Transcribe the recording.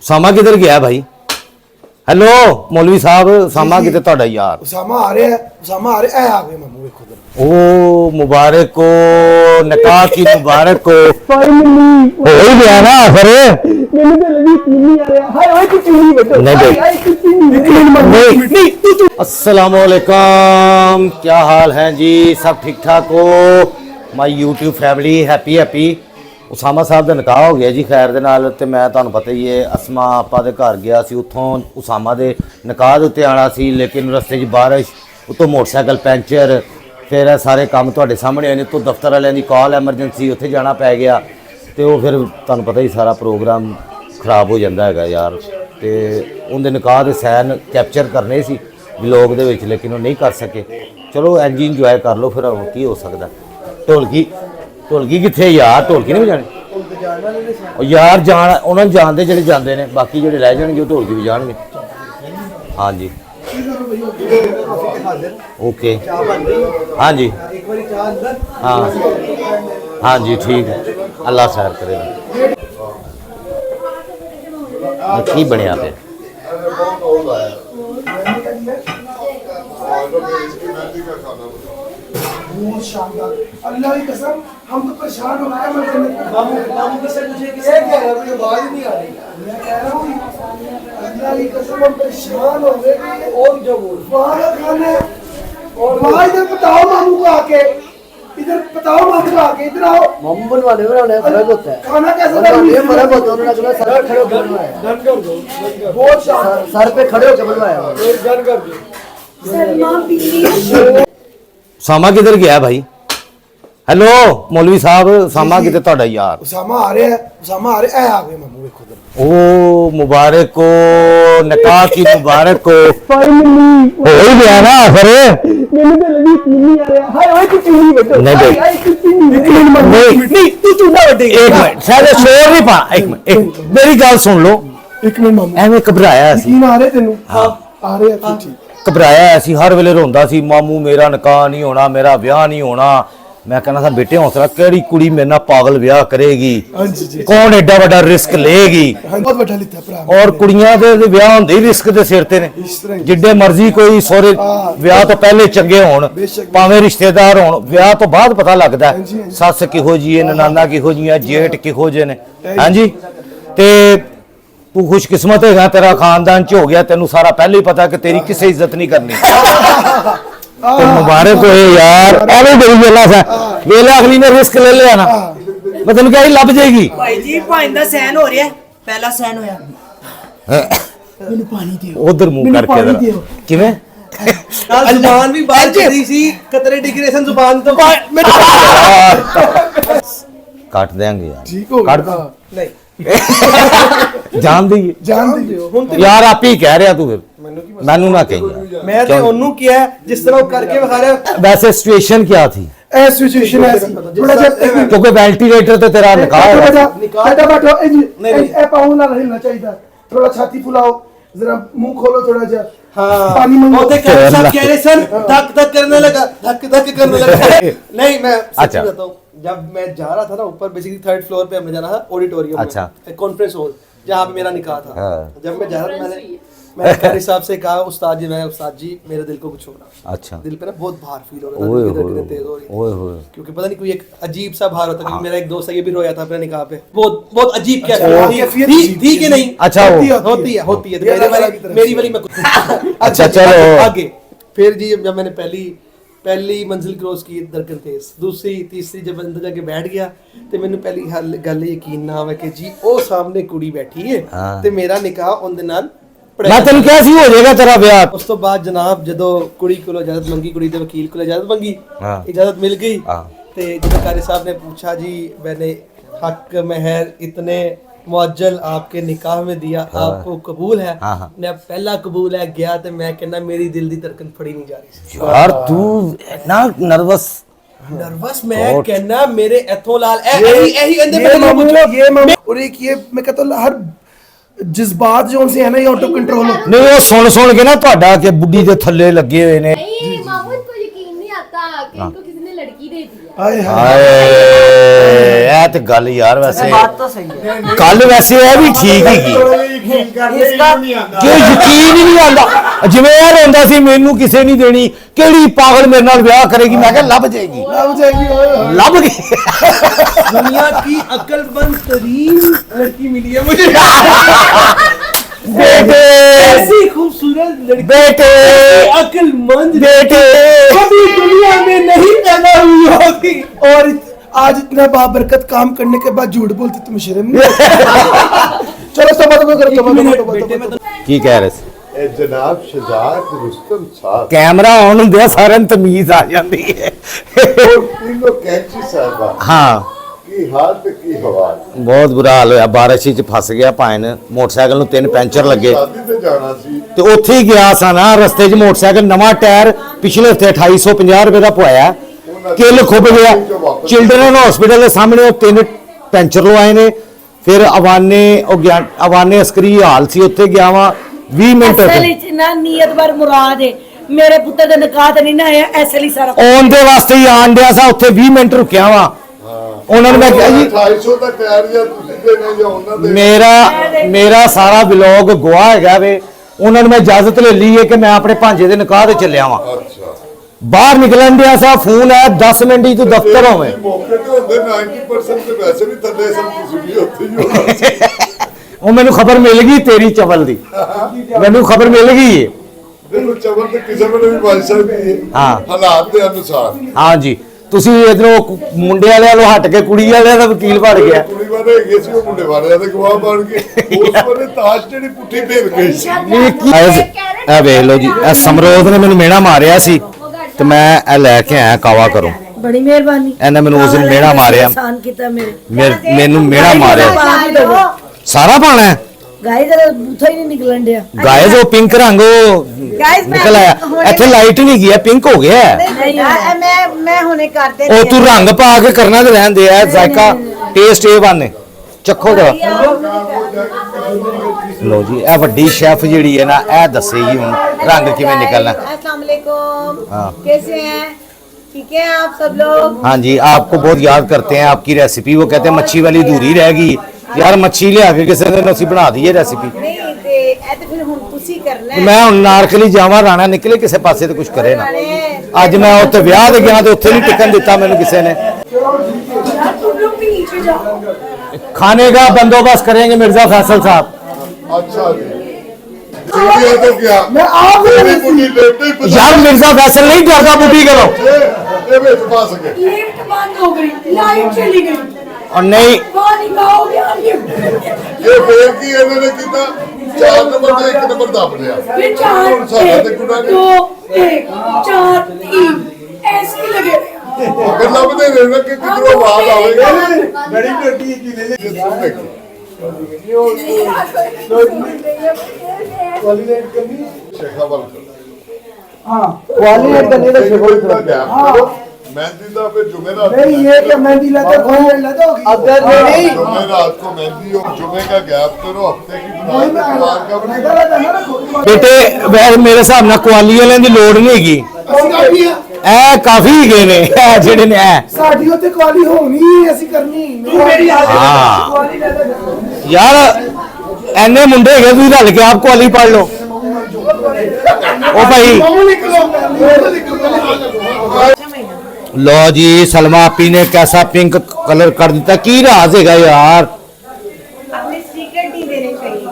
उसामा किधर गया भाई? हेलो मौलवी साहब, उसामा किधर ਤੁਹਾਡਾ यार? उसामा आ रहा है, उसामा आ रहा है, आ गए मामू देखो ओ मुबारक को, निकाह की मुबारक को। फाइनली हो ही गया ना फिर। मैंने तो लगी चीनी आ रहा है। हाय ओए तू चीनी बेटा। नहीं हाय नहीं। अस्सलाम वालेकुम, क्या हाल है जी? सब ठीक ठाक हो? My YouTube family happy. Osama ਸਾਹਿਬ ਦਾ ਨਿਕਾਹ ਹੋ ਗਿਆ ਜੀ ਖੈਰ ਦੇ ਨਾਲ। ਤੇ ਮੈਂ ਤੁਹਾਨੂੰ ਪਤਾ ਹੀ ਹੈ ਅਸਮਾ ਆਪਾਂ ਦੇ ਘਰ ਗਿਆ ਸੀ, ਉੱਥੋਂ ਉਸਾਮਾ ਦੇ ਨਿਕਾਹ ਦੇ ਉੱਤੇ ਆਣਾ ਸੀ, ਲੇਕਿਨ ਰਸਤੇ 'ਚ ਬਾਰਿਸ਼, ਉੱਤੋਂ ਮੋਟਰਸਾਈਕਲ ਪੈਂਚਰ, ਫਿਰ ਇਹ ਸਾਰੇ ਕੰਮ ਤੁਹਾਡੇ ਸਾਹਮਣੇ ਆਏ ਨੇ। ਤੋਂ ਦਫ਼ਤਰ ਵਾਲਿਆਂ ਦੀ ਕਾਲ ਐਮਰਜੈਂਸੀ, ਉੱਥੇ ਜਾਣਾ ਪੈ ਗਿਆ। ਤੇ ਉਹ ਫਿਰ ਤੁਹਾਨੂੰ ਪਤਾ ਹੀ ਸਾਰਾ ਪ੍ਰੋਗਰਾਮ ਖਰਾਬ ਹੋ ਜਾਂਦਾ ਹੈਗਾ ਯਾਰ। ਤੇ ਉਹਦੇ ਨਿਕਾਹ ਦੇ ਸੈਨ ਕੈਪਚਰ ਕਰਨੇ ਸੀ ਵਲੌਗ ਦੇ ਵਿੱਚ, ਲੇਕਿਨ ਉਹ ਨਹੀਂ ਕਰ ਸਕੇ। ਚਲੋ ਇੰਜ ਹੀ ਇੰਜੋਏ ਕਰ ਲਓ, ਫਿਰ ਹੁਣ ਕੀ ਹੋ ਸਕਦਾ। ਢੋਲਕੀ ਕਿੱਥੇ ਯਾਰ? ਢੋਲਕੀ ਨਹੀਂ ਵਜਾਣੀ ਉਹ ਯਾਰ, ਜਾਣ ਉਹਨਾਂ ਨੂੰ ਜਾਣਦੇ ਜਿਹੜੇ ਜਾਂਦੇ ਨੇ, ਬਾਕੀ ਜਿਹੜੇ ਰਹਿ ਜਾਣਗੇ ਉਹ ਢੋਲਕੀ ਵਜਾਣਗੇ। ਹਾਂਜੀ ओके, हाँ जी, हाँ हाँ जी, ठीक है, अल्लाह खैर करेगा। की बनया पे बहुत शानदार, अल्लाह की कसम हम तो परेशान हो गए। मामू किससे पूछे कि ये क्या है? मुझे आवाज ही नहीं आ रही। मैं कह रहा हूँ अल्लाह की कसम हम परेशान हो गए। और जो बोल वहाँ का खाना है, और वहाँ इधर बताओ मामू को आके, इधर बताओ मामू को आके, इधर आओ। मामू बनवाने में फर्क होता है, खाना कैसा बनवाने में फर्क होता है। उन्होंने सर पे खड़े होकर बनवाया, डन कर दो, बहुत शानदार, सर पे खड़े होकर बनवाया, डन कर दो। सलमान बिल्ली उसामा किधर गया भाई? हेलो मौलवी साहब, उसामा किधर ਤੁਹਾਡਾ यार? उसामा आ रहा है, उसामा आ रहा है, आ गए मामू देखो। ओ मुबारक को, निकाह की मुबारक को। फाइनली हो ही गया ना फिर। मैंने तो लगी चीनी आ रहा है। हाय ओए तू चीनी बेटा। नहीं हाय तू चीनी नहीं, तू चूना बेटेगा। एक मिनट, शायद शोर नहीं पा। एक मिनट, मेरी गल सुन लो। एक मिनट मामू, ਐਵੇਂ ਘਬਰਾਇਆ ਸੀ, यकीन आ रहे तेनू? हां आ रहे हैं, ठीक। ਘਬਰਾਇਆ ਸੀ, ਹਰ ਵੇਲੇ ਰੋਂਦਾ ਸੀ, ਮਾਮੂ ਮੇਰਾ ਨਿਕਾਹ ਨਹੀਂ ਹੋਣਾ, ਮੇਰਾ ਵਿਆਹ ਨਹੀਂ ਹੋਣਾ। ਮੈਂ ਕਹਿੰਦਾ ਸੀ ਬੇਟੇ ਹੌਸਲਾ, ਕਿਹੜੀ ਕੁੜੀ ਮੇਰੇ ਨਾਲ ਪਾਗਲ ਵਿਆਹ ਕਰੇਗੀ? हां जी जी, ਕੌਣ ਐਡਾ ਵੱਡਾ ਰਿਸਕ ਲਏਗੀ? बहुत बड़ा लिखा भरा। ਔਰ ਕੁੜੀਆਂ ਦੇ ਵਿਆਹ ਹੁੰਦੇ ਹੀ ਰਿਸਕ ਦੇ ਸਿਰ ਤੇ ਨੇ। इस तरह ਜਿੱਡੇ ਮਰਜ਼ੀ ਕੋਈ ਸਹੁਰੇ ਵਿਆਹ ਤੋਂ ਪਹਿਲੇ ਚੰਗੇ ਹੋਣ, ਭਾਵੇਂ ਰਿਸ਼ਤੇਦਾਰ ਹੋਣ, ਵਿਆਹ ਤੋਂ ਬਾਅਦ ਪਤਾ ਲੱਗਦਾ ਸੱਸ ਕਿਹੋ ਜੀ ਹੈ, ਨਨਾਨਾ ਕਿਹੋ ਜੀਆਂ, ਜੇਠ ਕਿਹੋ ਜਿਹੇ ਨੇ। ਹਾਂਜੀ, ਤੇ ਤੂੰ ਖੁਸ਼ਕਿਸਮਤ ਹੈਗਾ, ਤੇਰਾ ਖਾਨਦਾਨ ਚ ਹੋ ਗਿਆ, ਤੈਨੂੰ ਸਾਰਾ ਪਹਿਲੇ ਹੀ ਪਤਾ ਕਿ ਤੇਰੀ ਕਿਸੇ ਇੱਜ਼ਤ ਨਹੀਂ ਕਰਨੀ। ਤੇ ਮੁਬਾਰਕ ਹੋਏ ਯਾਰ, ਐਵੇਂ ਬੜੀ ਵੇਲਾ ਸਾ ਵੇਲਾ, ਅਗਲੀ ਨੇ ਰਿਸਕ ਲੈ ਲਿਆ ਨਾ, ਮੈਂ ਤੈਨੂੰ ਕਿਹਾ ਲੱਭ ਜਾਏਗੀ। ਭਾਈ ਜੀ ਭਾਈ ਦਾ ਸੈਨ ਹੋ ਰਿਹਾ, ਪਹਿਲਾ ਸੈਨ ਹੋਇਆ। ਮੈਨੂੰ ਪਾਣੀ ਦਿਓ, ਉਧਰ ਮੂੰਹ ਕਰਕੇ ਪਾਣੀ ਜ਼ਰਾ। ਦਿਓ। ਕਿਵੇਂ ਜ਼ੁਬਾਨ ਵੀ ਬਾਹਰ ਚੱਲੀ ਸੀ, ਕਤਰੇ ਡਿਗਰੇਸ਼ਨ ਜ਼ੁਬਾਨ ਤੋਂ ਕੱਟ ਦੇਾਂਗੇ ਯਾਰ, ठीक हो ਕੱਟ गया। ਨਹੀਂ ਜਾਣ ਦਈਏ जान दीजिए ਹੁਣ ਤੇ ਯਾਰ, ਆਪ ਹੀ ਕਹਿ ਰਿਹਾ ਤੂੰ, ਫਿਰ ਮੈਨੂੰ ਨਾ ਕਹੀ ਯਾਰ। ਮੈਂ ਤੇ ਉਹਨੂੰ ਕਿਹਾ ਜਿਸ ਤਰ੍ਹਾਂ ਉਹ ਕਰਕੇ ਵਿਖਾ ਰਿਹਾ। वैसे सिचुएशन क्या थी? ए सिचुएशन है थोड़ा सा क्योंकि वेंटिलेटर तो तेरा निकाह है। बेटा बैठो ए जी, नहीं। ए पाँव ना हिलना चाहिए, थोड़ा छाती फुलाओ, जरा मुंह खोलो थोड़ा सा। हाँ, पानी मंगो। ਉਹਦੇ ਕਹਿੰਦੇ साहब कह रहे सर धक धक करने लगा, धक धक करने लगा। नहीं मैं अच्छा। सच्ची बताता हूँ, जब मैं जा रहा था ना ऊपर, बेसिकली 3rd फ्लोर पे हमें जाना था ऑडिटोरियम अच्छा। में, कॉन्फ्रेंस हॉल जहाँ पे मेरा निकाह था। हाँ। जब मैं जा रहा था, मैंने कारी साहब से कहा, उस्ताद जी मेरे दिल को कुछ हो रहा, अच्छा, दिल पे ना बहुत भार फील हो रहा था, ओए दिल की होए, धड़कनें तेज हो रही थी। ओए होए। क्योंकि पता नहीं कोई एक अजीब सा भार होता है। क्योंकि मेरा एक दोस्त है, ये भी रोया था अपने निकाह पे, बहुत बहुत अजीब क्या कैफियत थी कि नहीं? अच्छा वो होती है तो मेरी वाली मैं अच्छा चलो आगे। फिर जी जब मैंने पहली मंजिल क्रॉस की, धड़कन तेज, दूसरी तीसरी, जब अंदर जाके बैठ गया तो मैंने पहली गल यकीन ना आवे कि जी वो सामने कुड़ी बैठी है ते मेरा निकाह उनदे नाल मैं तेन क्या सी हो जाएगा तेरा ब्याह। उस तो बाद जनाब जदों कुड़ी को इजाजत मंगी, कुड़ी दे वकील को इजाजत मंगी, हाँ। इजाजत मिल गई। हाँ। ते जब कारी साहब ने पूछा जी मैंने हक महर इतने मुअज्जल आपके निकाह में दिया, आपको कबूल है? हाँ, हाँ। मैं पहला कबूल है गया तो मैं कहना मेरी दिल दी धड़कन फड़ी नहीं जा रही सी। यार तू इतना नर्वस नर्वस मैं कहना मेरे एथों लाल ये मामू और एक ये मैं कहता हूँ हर जज्बात जो उनसे है ना, ये ऑटो कंट्रोल होता नहीं, वो सुन के ना ਤੁਹਾਡਾ कि बुढ़ी ਦੇ ਥੱਲੇ ਲੱਗੇ ਹੋਏ ਨੇ। नहीं मामू को यकीन नहीं आता कि इनको किसी ने लड़की दे दी है। ਹਾਏ ਹਾਏ ਹਾਏ ਇਹ ਤੇ ਗੱਲ ਯਾਰ ਵੈਸੇ बात तो सही है ਗੱਲ ਵੈਸੇ ਇਹ ਵੀ ਠੀਕ ਹੈਗੀ इसका ਕਿ ਯਕੀਨ ਹੀ ਨਹੀਂ ਆਉਂਦਾ ਜਿਵੇਂ ਇਹ ਰੋਂਦਾ ਸੀ ਮੈਨੂੰ ਕਿਸੇ ਨਹੀਂ ਦੇਣੀ ਕਿਹੜੀ ਪਾਗਲ ਮੇਰੇ ਨਾਲ ਵਿਆਹ ਕਰੇਗੀ ਮੈਂ ਕਿਹਾ ਲੱਭ ਜਾਏਗੀ ਲੱਭ ਜਾਏਗੀ ਓਏ ਲੱਭ ਗਈ दुनिया की अक्लमंद तरीन लड़की मिली है मुझे बेटे ऐसी खूबसूरत लड़की बेटे अक्लमंद बेटे कभी दुनिया में नहीं पैदा हुई होगी। और आज इतना बाबरकत काम करने के बाद झूठ बोलती तुम शर्म नहीं आती? चलो तोबा तोबा करो तोबा तोबा ਕੀ ਕਹਿ ਰਹੇ ਸੀ ਇਹ ਜਨਾਬ ਸ਼ਜਾਦ ਰੁਸਤਮ ਸਾਹਿਬ ਕੈਮਰਾ ਆਨ ਹੁੰਦਿਆ ਸਾਰਿਆਂ ਨੂੰ ਤਮੀਜ਼ ਆ ਜਾਂਦੀ ਹੈ तीनों कैंची साहबा ਹਾਂ की हाल ਤੇ ਕੀ ਹਵਾਲ ਬਹੁਤ ਬੁਰਾ ਹਾਲ ਹੋਇਆ ਬਾਰਿਸ਼ ਵਿੱਚ ਫਸ ਗਿਆ ਭਾਇਨ ਮੋਟਰਸਾਈਕਲ ਨੂੰ 3 ਪੈਂਚਰ ਲੱਗੇ ਸ਼ਾਦੀ ਤੇ ਜਾਣਾ ਸੀ ਤੇ ਉੱਥੇ ਹੀ ਗਿਆ ਸਾਂ ਨਾ ਰਸਤੇ 'ਚ ਮੋਟਰਸਾਈਕਲ ਨਵਾਂ ਟਾਇਰ ਪਿਛਲੇ ਹਫਤੇ 2850 ਰੁਪਏ ਦਾ ਪਵਾਇਆ ਕਿੱਲ ਖੁੱਭ ਗਿਆ ਚਿਲਡਰਨ ਹਸਪੀਟਲ ਦੇ ਸਾਹਮਣੇ ਉਹ 3 ਪੈਂਚਰ ਲਵਾਏ ਨੇ ਫਿਰ ਅਵਾਨੇ ਅਸਕਰੀ ਹਾਲ ਸੀ ਉੱਥੇ ਗਿਆ ਵਾਂ 20 ਮਿੰਟ ਅਸਲ ਵਿੱਚ ਨਾ ਨੀਅਤ ਬਰ ਮੁਰਾਦ ਹੈ ਮੇਰੇ ਪੁੱਤਰ ਦਾ ਨਿਕਾਹ ਤੇ ਨਹੀਂ ਨਾ ਆਇਆ ਇਸ ਲਈ ਸਾਰਾ ਆਉਣ ਦੇ ਵਾਸਤੇ ਹੀ ਆਣ ਡਿਆ ਸਾ ਉੱਥੇ 20 ਮਿੰਟ ਰੁਕਿਆ ਵਾਂ ਉਹਨਾਂ ਨੂੰ ਮੈਂ ਕਿਹਾ ਜੀ 250 ਦਾ ਟਾਇਰ ਜਾਂ ਤੁਸੀਂ ਦੇਣਾ ਜਾਂ ਉਹਨਾਂ ਦੇ ਮੇਰਾ ਸਾਰਾ ਵਲੌਗ ਗਵਾਹ ਹੈਗਾ ਵੇ ਉਹਨਾਂ ਨੂੰ ਮੈਂ ਇਜਾਜ਼ਤ ਲੈ ਲਈ ਹੈ ਕਿ ਮੈਂ ਆਪਣੇ ਭਾਂਜੇ ਦੇ ਨਿਕਾਹ ਤੇ ਚੱਲਿਆ ਵਾਂ ਅੱਛਾ ਬਾਹਰ ਨਿਕਲਣ ਡਿਆ ਸਾ ਫੋਨ ਆਇਆ 10 ਮਿੰਟ ਹੀ ਤੂੰ ਦਫ਼ਤਰ ਹੋਵੇਂ ਮੌਕੇ ਤੇ ਹੁੰਦੇ 90% ਤੇ ਵੈਸੇ ਵੀ ਥੱਲੇ ਸਭ ਤੁਸੀਂ ਵੀ ਉੱਥੇ ਹੀ ਹੋਣਾ ਉਹ ਮੈਨੂੰ ਖਬਰ ਮਿਲ ਗਈ ਤੇਰੀ ਚਵਲ ਦੀ ਮੈਨੂੰ ਖਬਰ ਮਿਲ ਗਈ ਹੈ ਦੇਖੋ ਚਵਲ ਤੇ ਕਿਸੇ ਵੇਲੇ ਵੀ ਬਣ ਸਕਦੀ ਹੈ ਹਾਂ। ਹਾਲਾਤ ਦੇ ਅਨੁਸਾਰ ਹਾਂਜੀ ਤੁਸੀਂ ਇਧਰੋਂ ਮੁੰਡੇ ਵਾਲਿਆਂ ਨੂੰ ਹਟ ਕੇ ਕੁੜੀ ਵਾਲਿਆਂ ਦਾ ਵਕੀਲ ਬਣ ਗਿਆ ਕੁੜੀ ਵਾਲੇ ਹੈਗੇ ਸੀ ਉਹ ਮੁੰਡੇ ਵਾਲਿਆਂ ਦੇ ਗਵਾਹ ਬਣ ਗਏ ਉਸ ਵੇਲੇ ਤਾਸ਼ ਜਿਹੜੀ ਪੁੱਠੀ ਫੇਰ ਗਈ ਸੀ ਇਹ ਵੇਖ ਲਓ ਜੀ ਇਹ ਸਮਰੋਧ ਨੇ ਮੈਨੂੰ ਮੇਣਾ ਮਾਰਿਆ ਸੀ ਤੇ ਮੈਂ ਇਹ ਲੈ ਕੇ ਆਇਆ ਕਾਵਾ ਕਰੋ ਬੜੀ ਮਿਹਰਬਾਨੀ ਇਹਨੇ ਮੈਨੂੰ ਉਸ ਦਿਨ ਮੇਣਾ ਮਾਰਿਆ ਆਸਾਨ ਕੀਤਾ ਮੇਰੇ ਮੈਨੂੰ ਮੇਣਾ ਮਾਰਿਆ ਸਾਰਾ ਪਾਣਾ ਹੈ ਗਾਇ ਜਰਾ ਬੂਥਾ ਹੀ ਨਹੀਂ ਨਿਕਲਣ ਡਿਆ ਗਾਇਜ਼ ਉਹ ਪਿੰਕ ਰੰਗ ਉਹ ਨਿਕਲ ਆਇਆ ਇੱਥੇ ਲਾਈਟ ਨਹੀਂ ਗਿਆ ਪਿੰਕ ਹੋ ਗਿਆ ਹੈ। ਮੈਂ ਹੁਣੇ ਕਰਦੇ ਉਹ ਤੂੰ ਰੰਗ ਪਾ ਕੇ ਕਰਨਾ ਤੇ ਰਹਿਣ ਦੇ ਆ ਜ਼ਾਇਕਾ ਟੇਸਟ ਇਹ ਬਾਨੇ ਚੱਖੋ ਜਰਾ ਲੋ ਜੀ ਇਹ ਵੱਡੀ ਸ਼ੈਫ ਜਿਹੜੀ ਹੈ ਨਾ ਇਹ ਦੱਸੇਗੀ ਹੁਣ ਰੰਗ ਕਿਵੇਂ ਨਿਕਲਣਾ अस्सलाम वालेकुम हाँ। कैसे हैं ठीक है आप सब लोग हाँ जी आपको बहुत याद करते हैं आपकी रेसिपी वो कहते हैं मच्छी वाली अधूरी रह गई यार मच्छी लिया के किसी ने ਅਸੀਂ ਬਣਾ ਦਈਏ ਰੈਸਿਪੀ नहीं ते ए ते फिर हुन तुसी करना है ਮੈਂ ਹੁਣ ਨਾਰਕਲੀ ਜਾਵਾਂ ਰਾਣਾ ਨਿਕਲੇ ਕਿਸੇ ਪਾਸੇ ਤੇ ਕੁਝ ਕਰੇ ਨਾ ਅੱਜ ਮੈਂ ਉੱਥੇ ਵਿਆਹ ਤੇ ਗਿਆ ਤੇ ਉੱਥੇ ਨਹੀਂ ਟਿਕਣ ਦਿੱਤਾ ਮੈਨੂੰ ਕਿਸੇ ਨੇ तुम लोग भी नीचे जाओ खाने का बंदोबस्त करेंगे मिर्जा फैसल साहब अच्छा जी चलिए तो क्या मैं आप मेरी बुढ़ी लेटे ही यार मिर्जा फैसल नहीं डरता बुढ़ी करो ये भी फंस गए लिफ्ट बंद हो गई लाइट चली गई और नहीं वहां निकाह हो गया ये फेर की इन्होंने किया 4 नंबर का 1 नंबर दब लिया फिर चार ਹੁਣ ਸਾਡਾ ਤੇ ਗੁਨਾਹ एक, दो एक चार तीन ऐसे ही लगे रहे अगर लभदे रहना कि किधरों आवाज आवेगी बड़ी टोटी की ले ले देखो शेखावल हाँ क्वालिटी करने का शुरू का गैप करो मेहंदी दा पे जुमेरात नहीं ये कि मेहंदी लगा कौन लगा अगर नहीं जुमेरात को मेहंदी और जुमे का गैप करो हफ्ते की बुनियाद पे प्लान का बनाओ ਬੇਟੇ ਵੈਸੇ ਮੇਰੇ ਹਿਸਾਬ ਨਾਲ ਕੁਆਲੀ ਵਾਲਿਆਂ ਦੀ ਲੋੜ ਨਹੀਂ ਹੈਗੀ ਇਹ ਕਾਫੀ ਗਏ ਨੇ ਇਹ ਜਿਹੜੇ ਨੇ ਇਹ ਸਾਡੀ ਉੱਤੇ ਕੁਆਲੀ ਹੋਣੀ ਅਸੀਂ ਕਰਨੀ ਮੇਰੀ ਹਾਂ। ਕੁਆਲੀ ਲੈ ਲੈ ਯਾਰ ਐਨੇ ਮੁੰਡੇ ਹੈਗੇ ਤੁਸੀਂ ਰਲ ਕੇ ਆਪ ਕੁਆਲੀ ਪੜ ਲਓ ਉਹ ਭਾਈ लो जी सलमा आपी ने कैसा पिंक कलर कर दिया की राज है यार अपने सीक्रेट नहीं देने चाहिए